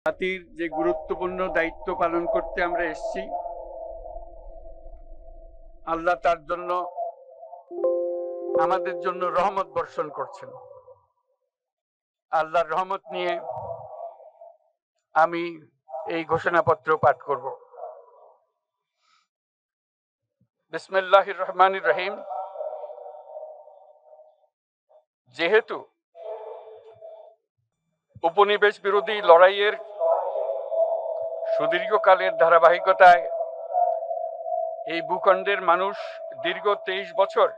জাতির যে গুরুত্বপূর্ণ দায়িত্ব পালন করতে আমরা এসেছি, আল্লাহ তার জন্য আমাদের জন্য রহমত বর্ষণ করছেন। আল্লাহর রহমত নিয়ে আমি এই ঘোষণাপত্র পাঠ করব। বিসমিল্লাহির রহমানির রহিম। যেহেতু উপনিবেশ বিরোধী লড়াইয়ের সুদীর্ঘকালের ধারাবাহিকতায় এই ভূখণ্ডের মানুষ দীর্ঘ 23 বছর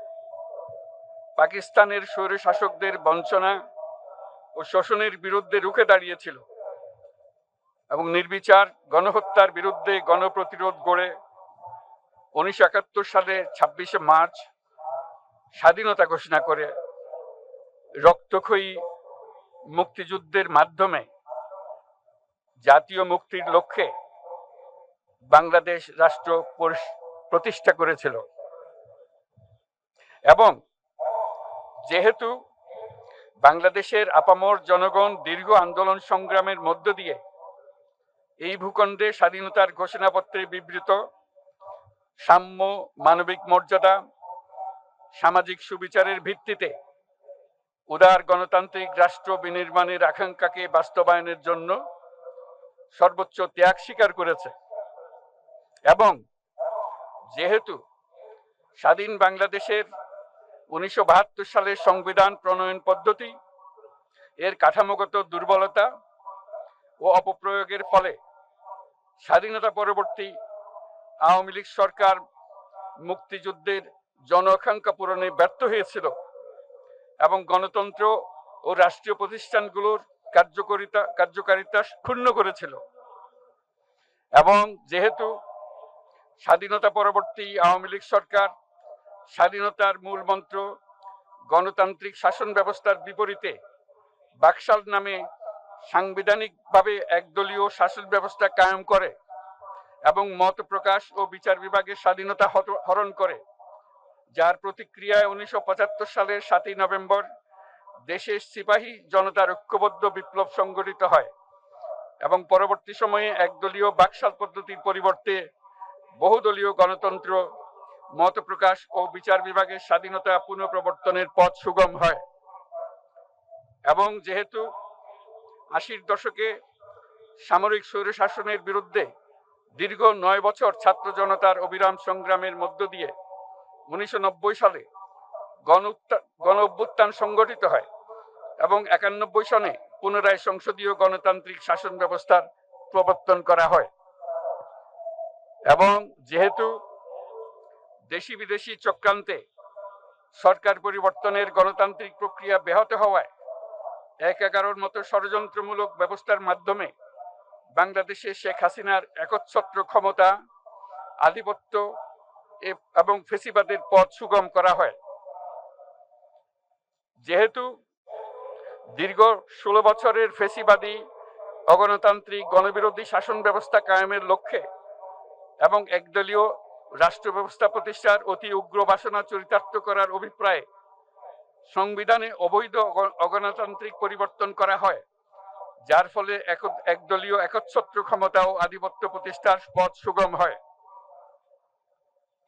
পাকিস্তানের স্বৈরশাসকদের বঞ্চনা ও শোষণের বিরুদ্ধে রুখে দাঁড়িয়েছিল এবং নির্বিচার গণহত্যার বিরুদ্ধে গণপ্রতিরোধ গড়ে 1971 সালে 26শে মার্চ স্বাধীনতা ঘোষণা করে রক্তক্ষয়ী মুক্তিযুদ্ধের মাধ্যমে জাতীয় মুক্তির লক্ষ্যে বাংলাদেশ রাষ্ট্র প্রতিষ্ঠা করেছিল। এবং যেহেতু বাংলাদেশের আপামর জনগণ দীর্ঘ আন্দোলন সংগ্রামের মধ্য দিয়ে এই ভূখণ্ডে স্বাধীনতার ঘোষণাপত্রে বিবৃত সাম্য, মানবিক মর্যাদা, সামাজিক সুবিচারের ভিত্তিতে উদার গণতান্ত্রিক রাষ্ট্র বিনির্মাণের আকাঙ্ক্ষাকে বাস্তবায়নের জন্য সর্বোচ্চ ত্যাগ স্বীকার করেছে, এবং যেহেতু স্বাধীন বাংলাদেশের 1972 সালের সংবিধান প্রণয়ন পদ্ধতি এর কাঠামোগত দুর্বলতা ও অপপ্রয়োগের ফলে স্বাধীনতা পরবর্তী আওয়ামী লীগ সরকার মুক্তিযুদ্ধের জন আকাঙ্ক্ষা পূরণে ব্যর্থ হয়েছিল এবং গণতন্ত্র ও রাষ্ট্রীয় প্রতিষ্ঠানগুলোর কার্যকারিতা ক্ষুণ্ণ করেছিল, এবং যেহেতু স্বাধীনতা পরবর্তী আওয়ামী লীগ সরকার স্বাধীনতার মূল মন্ত্র গণতান্ত্রিক শাসন ব্যবস্থার বিপরীতে বাকশাল নামে সাংবিধানিকভাবে একদলীয় শাসন ব্যবস্থা কায়েম করে এবং মত প্রকাশ ও বিচার বিভাগের স্বাধীনতা হরণ করে, যার প্রতিক্রিয়ায় 1975 সালের 7ই নভেম্বর দেশের সিপাহী জনতার ঐক্যবদ্ধ বিপ্লব সংগঠিত হয় এবং পরবর্তী সময়ে একদলীয় বাকশাল পদ্ধতির পরিবর্তে বহুদলীয় গণতন্ত্র, মত প্রকাশ ও বিচার বিভাগের স্বাধীনতা পুনঃপ্রবর্তনের পথ সুগম হয়। এবং যেহেতু 80-র দশকে সামরিক স্বৈরশাসনের বিরুদ্ধে দীর্ঘ 9 বছর ছাত্র জনতার অবিরাম সংগ্রামের মধ্য দিয়ে 1990 সালে গণ অভ্যুত্থান সংগঠিত হয় এবং 91 সনে পুনরায় সংসদীয় গণতান্ত্রিক শাসন ব্যবস্থার প্রবর্তন করা হয়, এবং যেহেতু দেশি বিদেশি চক্রান্তে সরকার পরিবর্তনের গণতান্ত্রিক প্রক্রিয়া ব্যাহত হওয়ায় 1/11 মতো ষড়যন্ত্রমূলক ব্যবস্থার মাধ্যমে বাংলাদেশে শেখ হাসিনার একচ্ছত্র ক্ষমতা, আধিপত্য এবং ফেসিবাদের পথ সুগম করা হয়। যেহেতু দীর্ঘ 16 বছরের ফেসিবাদী অগণতান্ত্রিক গণবিরোধী শাসন ব্যবস্থা কায়েমের লক্ষ্যে এবং একদলীয় রাষ্ট্র ব্যবস্থা প্রতিষ্ঠার অতি উগ্র বাসনা চরিতার্থ করার অভিপ্রায়ে সংবিধানে অবৈধ অগণতান্ত্রিক পরিবর্তন করা হয়, যার ফলে একদলীয় একচ্ছত্র ক্ষমতা ও আধিপত্য প্রতিষ্ঠার পথ সুগম হয়।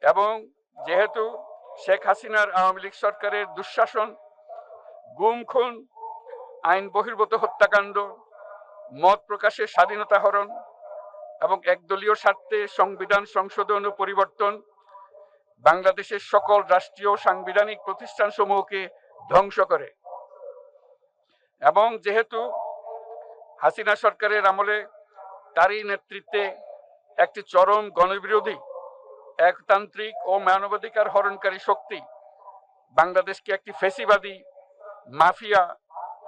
এবং যেহেতু শেখ হাসিনার আওয়ামী লীগ সরকারের দুঃশাসন, গুম খুন, আইন বহির্ভূত হত্যাকাণ্ড, মত প্রকাশের স্বাধীনতা হরণ এবং একদলীয় স্বার্থে সংবিধান সংশোধন ও পরিবর্তন বাংলাদেশের সকল রাষ্ট্রীয় সাংবিধানিক প্রতিষ্ঠানসমূহকে ধ্বংস করে, এবং যেহেতু হাসিনা সরকারের আমলে তারই নেতৃত্বে একটি চরম গণবিরোধী, একতান্ত্রিক ও মানবাধিকার হরণকারী শক্তি বাংলাদেশকে একটি ফেসিবাদী, মাফিয়া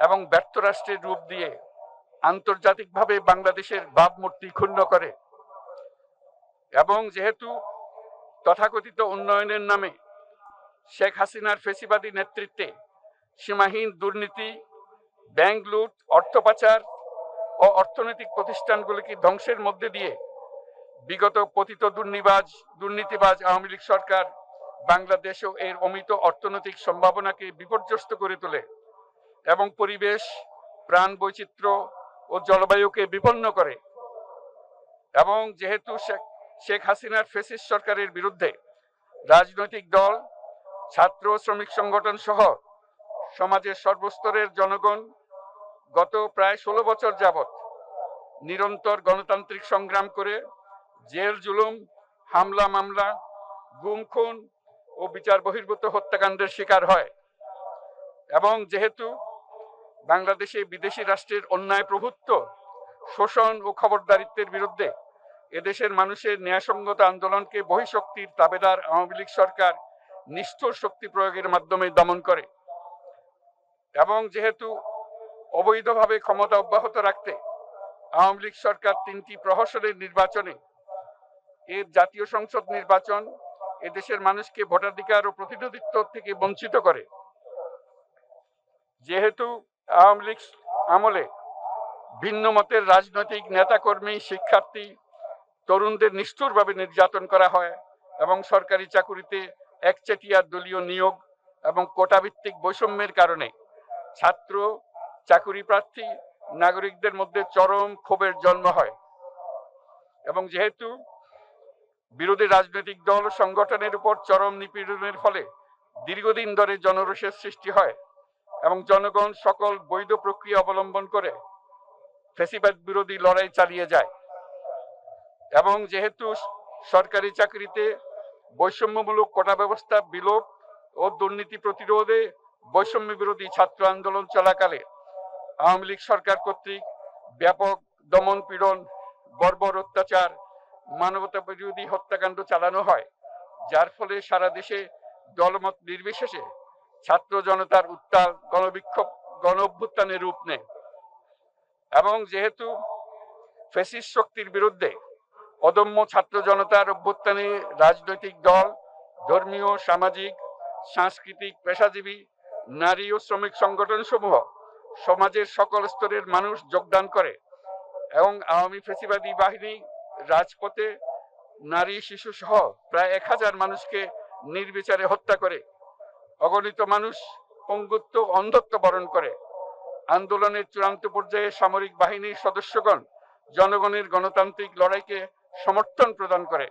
এবং ব্যর্থ রাষ্ট্রের রূপ দিয়ে আন্তর্জাতিকভাবে বাংলাদেশের ভাবমূর্তি ক্ষুণ্ণ করে, এবং যেহেতু তথাকথিত উন্নয়নের নামে শেখ হাসিনার ফেসিবাদী নেতৃত্বে সীমাহীন দুর্নীতি, ব্যাংক লুট, অর্থ পাচার ও অর্থনৈতিক প্রতিষ্ঠানগুলিকে ধ্বংসের মধ্যে দিয়ে বিগত পতিত দুর্নীতিবাজ আওয়ামী লীগ সরকার বাংলাদেশ ও এর অমিত অর্থনৈতিক সম্ভাবনাকে বিপর্যস্ত করে তোলে এবং পরিবেশ, প্রাণ বৈচিত্র্য ও জলবায়ুকে বিপন্ন করে। এবং যেহেতু শেখ হাসিনার ফ্যাসিস্ট সরকারের বিরুদ্ধে রাজনৈতিক দল, ছাত্র শ্রমিক সংগঠন সহ সমাজের সর্বস্তরের জনগণ গত প্রায় 16 বছর যাবৎ নিরন্তর গণতান্ত্রিক সংগ্রাম করে জেল জুলুম, হামলা মামলা, গুম খুন ও বিচার বহির্ভূত হত্যাকাণ্ডের শিকার হয়। এবং যেহেতু বাংলাদেশে বিদেশি রাষ্ট্রের অন্যায় প্রভুত্ব, শোষণ ও খবরদারিত্বের বিরুদ্ধে এদেশের মানুষের ন্যায়সঙ্গত আন্দোলনকে বহিঃশক্তির তাবেদার আওয়ামী লীগ সরকার নিষ্ঠুর শক্তি প্রয়োগের মাধ্যমে দমন করে। এবং যেহেতু অবৈধভাবে ক্ষমতা অব্যাহত রাখতে আওয়ামী লীগ সরকার 3টি প্রহসনের নির্বাচনে এর জাতীয় সংসদ নির্বাচন এদেশের মানুষকে ভোটাধিকার ও প্রতিনিধিত্ব থেকে বঞ্চিত করে। যেহেতু আওয়ামী লীগ আমলে ভিন্ন মতের রাজনৈতিক নেতাকর্মী, শিক্ষার্থী, তরুণদের নিষ্ঠুরভাবে নির্যাতন করা হয় এবং সরকারি চাকুরিতে একচেটিয়া দলীয় নিয়োগ এবং কোটাভিত্তিক বৈষম্যের কারণে ছাত্র, চাকুরি প্রার্থী, নাগরিকদের মধ্যে চরম ক্ষোভের জন্ম হয়। এবং যেহেতু বিরোধী রাজনৈতিক দল ও সংগঠনের উপর চরম নিপীড়নের ফলে দীর্ঘদিন ধরে জনরোষের সৃষ্টি হয় এবং জনগণ সকল বৈধ প্রক্রিয়া অবলম্বন করে ফ্যাসিবাদ বিরোধী লড়াই চালিয়ে যায়। এবং যেহেতু সরকারি চাকরিতে বৈষম্যমূলক কোটা ব্যবস্থা বিলোপ ও দুর্নীতি প্রতিরোধে বৈষম্য বিরোধী ছাত্র আন্দোলন চলাকালে আওয়ামী লীগ সরকার কর্তৃক ব্যাপক দমন পীড়ন, বর্বর অত্যাচার, মানবতা বিরোধী হত্যাকাণ্ড চালানো হয়, যার ফলে সারা দেশে দলমত নির্বিশেষে ছাত্র জনতার উত্তাল গণবিক্ষোভ গণ অভ্যুত্থানের রূপ নেয়। এবং যেহেতু ফ্যাসিস্ট শক্তির বিরুদ্ধে অদম্য ছাত্র জনতার অভ্যুত্থানে রাজনৈতিক দল, ধর্মীয়, সামাজিক, সাংস্কৃতিক, পেশাজীবী, নারী ও শ্রমিক সংগঠন সমূহ সমাজের সকল স্তরের মানুষ যোগদান করে এবং আওয়ামী ফ্যাসিবাদী বাহিনী রাজপথে নারী, শিশু সহ প্রায় 1000 মানুষকে নির্বিচারে হত্যা করে, অগণিত মানুষ পঙ্গুত্ব, অন্ধত্ব বরণ করে। আন্দোলনের চূড়ান্ত পর্যায়ে সামরিক বাহিনীর সদস্যগণ জনগণের গণতান্ত্রিক লড়াইকে সমর্থন প্রদান করে।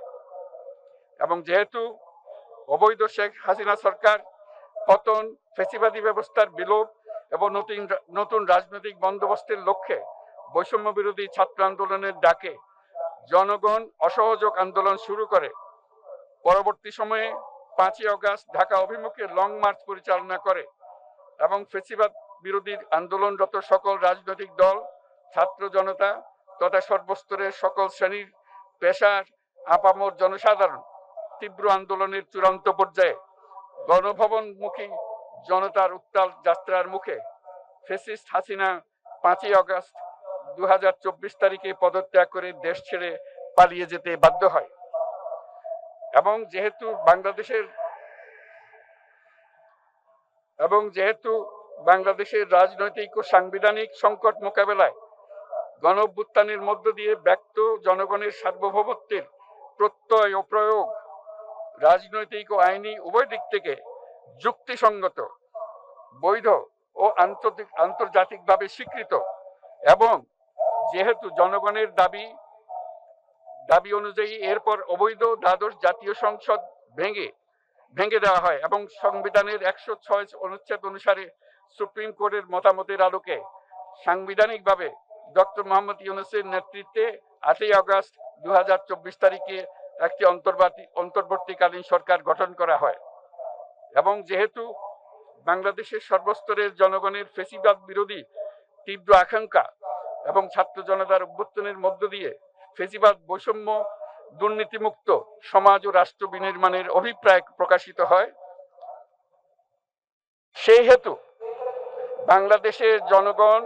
এবং যেহেতু অবৈধ শেখ হাসিনা সরকার পতন, ফ্যাসিবাদী ব্যবস্থার বিলোপ এবং নতুন রাজনৈতিক বন্দোবস্তের লক্ষ্যে বৈষম্য বিরোধী ছাত্র আন্দোলনের ডাকে জনগণ অসহযোগ আন্দোলন শুরু করে, পরবর্তী সময়ে 5ই আগস্ট ঢাকা অভিমুখে লং মার্চ পরিচালনা করে এবং ফ্যাসিবাদ বিরোধী আন্দোলনরত সকল রাজনৈতিক দল, ছাত্র জনতা তথা সর্বস্তরের সকল শ্রেণীর, পেশার, আপামর জনসাধারণ তীব্র আন্দোলনের চূড়ান্ত পর্যায়ে গণভবনমুখী জনতার উত্তাল যাত্রার মুখে ফ্যাসিস্ট হাসিনা 5ই আগস্ট 2024 তারিখে পদত্যাগ করে দেশ ছেড়ে পালিয়ে যেতে বাধ্য হয়। এবং যেহেতু রাজনৈতিক ও সাংবিধানিক সংকট মোকাবেলায় গণ অভ্যুত্থানের মধ্য দিয়ে ব্যক্ত জনগণের সার্বভৌমত্বের প্রত্যয় ও প্রয়োগ রাজনৈতিক ও আইনি উভয় দিক থেকে যুক্তিসঙ্গত, বৈধ ও আন্তর্জাতিকভাবে স্বীকৃত। এবং যেহেতু জনগণের দাবি অনুযায়ী এরপর অবৈধ দ্বাদশ জাতীয় সংসদ ভেঙে দেওয়া হয় এবং সংবিধানের 106 অনুচ্ছেদ অনুসারে সুপ্রিম কোর্টের মতামতের আলোকে সাংবিধানিকভাবে ডক্টর মোহাম্মদ ইউনূসের নেতৃত্বে 8ই আগস্ট 2024 তারিখে একটি অন্তর্বর্তীকালীন সরকার গঠন করা হয়। এবং যেহেতু বাংলাদেশের সর্বস্তরের জনগণের ফ্যাসিবাদ বিরোধী তীব্র আকাঙ্ক্ষা এবং ছাত্র জনতার অভ্যুত্থানের মধ্য দিয়ে ফ্যাসিবাদ, বৈষম্য, দুর্নীতিমুক্ত সমাজ ও রাষ্ট্র বিনির্মাণের অভিপ্রায় প্রকাশিত হয়, সেই হেতু বাংলাদেশের জনগণ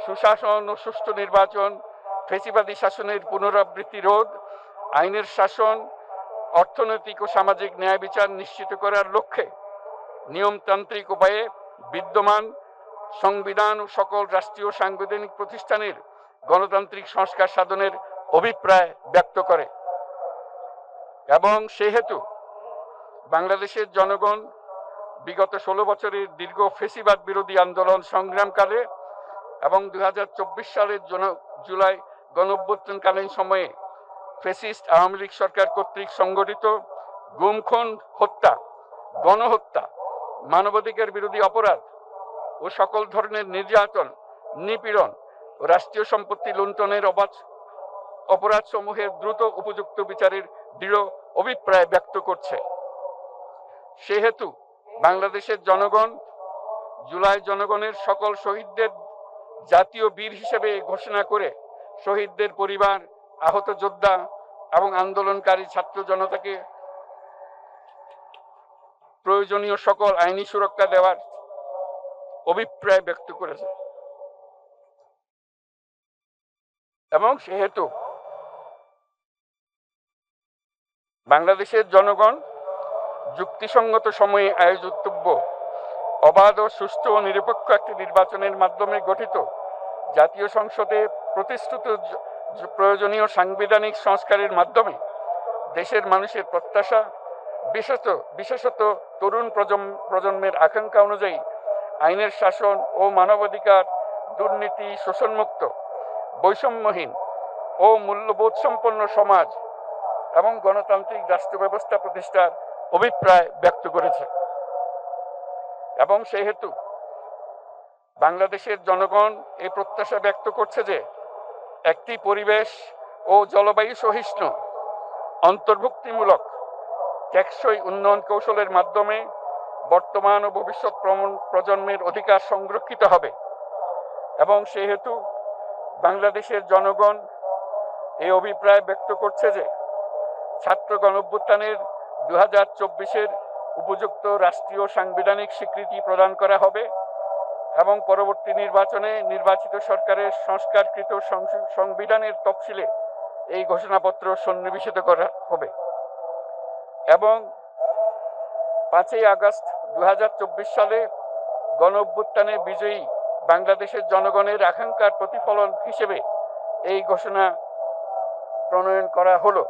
সুশাসন ও সুষ্ঠু নির্বাচন, ফ্যাসিবাদী শাসনের পুনরাবৃত্তি রোধ, আইনের শাসন, অর্থনৈতিক ও সামাজিক ন্যায় বিচার নিশ্চিত করার লক্ষ্যে নিয়মতান্ত্রিক উপায়ে বিদ্যমান সংবিধান ও সকল রাষ্ট্রীয় সাংবিধানিক প্রতিষ্ঠানের গণতান্ত্রিক সংস্কার সাধনের অভিপ্রায় ব্যক্ত করে। এবং সেহেতু বাংলাদেশের জনগণ বিগত 16 বছরের দীর্ঘ ফ্যাসিবাদ বিরোধী আন্দোলন সংগ্রামকালে এবং 2024 সালের জুলাই গণঅভ্যুত্থানকালীন সময়ে ফ্যাসিস্ট আওয়ামী লীগ সরকার কর্তৃক সংগঠিত গুম খুন, হত্যা, গণহত্যা, মানবাধিকার বিরোধী অপরাধ ও সকল ধরনের নির্যাতন, নিপীড়ন ও রাষ্ট্রীয় সম্পত্তি লুণ্ঠনের অপরাধ সমূহের দ্রুত উপযুক্ত বিচারের দৃঢ় অভিপ্রায় ব্যক্ত করছে। সেহেতু বাংলাদেশের জনগণ জুলাই জনগণের সকল শহীদদের জাতীয় বীর হিসেবে ঘোষণা করে শহীদদের পরিবার, আহত যোদ্ধা এবং আন্দোলনকারী ছাত্র জনতাকে প্রয়োজনীয় সকল আইনি সুরক্ষা দেওয়ার অভিপ্রায় ব্যক্ত করেছে। এবং সেহেতু বাংলাদেশের জনগণ যুক্তিসঙ্গত সময়ে আয়োজিতব্য অবাধ ও সুষ্ঠু ও নিরপেক্ষ একটি নির্বাচনের মাধ্যমে গঠিত জাতীয় সংসদে প্রতিশ্রুত প্রয়োজনীয় সাংবিধানিক সংস্কারের মাধ্যমে দেশের মানুষের প্রত্যাশা, বিশেষত তরুণ প্রজন্মের আকাঙ্ক্ষা অনুযায়ী আইনের শাসন ও মানবাধিকার, দুর্নীতি, শোষণমুক্ত, বৈষম্যহীন ও মূল্যবোধ সম্পন্ন সমাজ এবং গণতান্ত্রিক রাষ্ট্র ব্যবস্থা প্রতিষ্ঠার অভিপ্রায় ব্যক্ত করেছে। এবং সেহেতু বাংলাদেশের জনগণ এই প্রত্যাশা ব্যক্ত করছে যে একটি পরিবেশ ও জলবায়ু সহিষ্ণু, অন্তর্ভুক্তিমূলক, টেকসই উন্নয়ন কৌশলের মাধ্যমে বর্তমান ও ভবিষ্যৎ প্রজন্মের অধিকার সংরক্ষিত হবে। এবং সেহেতু বাংলাদেশের জনগণ এই অভিপ্রায় ব্যক্ত করছে যে ছাত্র গণঅভ্যুত্থানের 2024-এর উপযুক্ত রাষ্ট্রীয় সাংবিধানিক স্বীকৃতি প্রদান করা হবে এবং পরবর্তী নির্বাচনে নির্বাচিত সরকারের সংস্কারকৃত সংবিধানের তফসিলে এই ঘোষণাপত্র সন্নিবেশিত করা হবে। এবং 5ই আগস্ট 2024 সালে গণঅভ্যুত্থানে বিজয়ী বাংলাদেশের জনগণের আকাঙ্ক্ষার প্রতিফলন হিসেবে এই ঘোষণা প্রণয়ন করা হলো।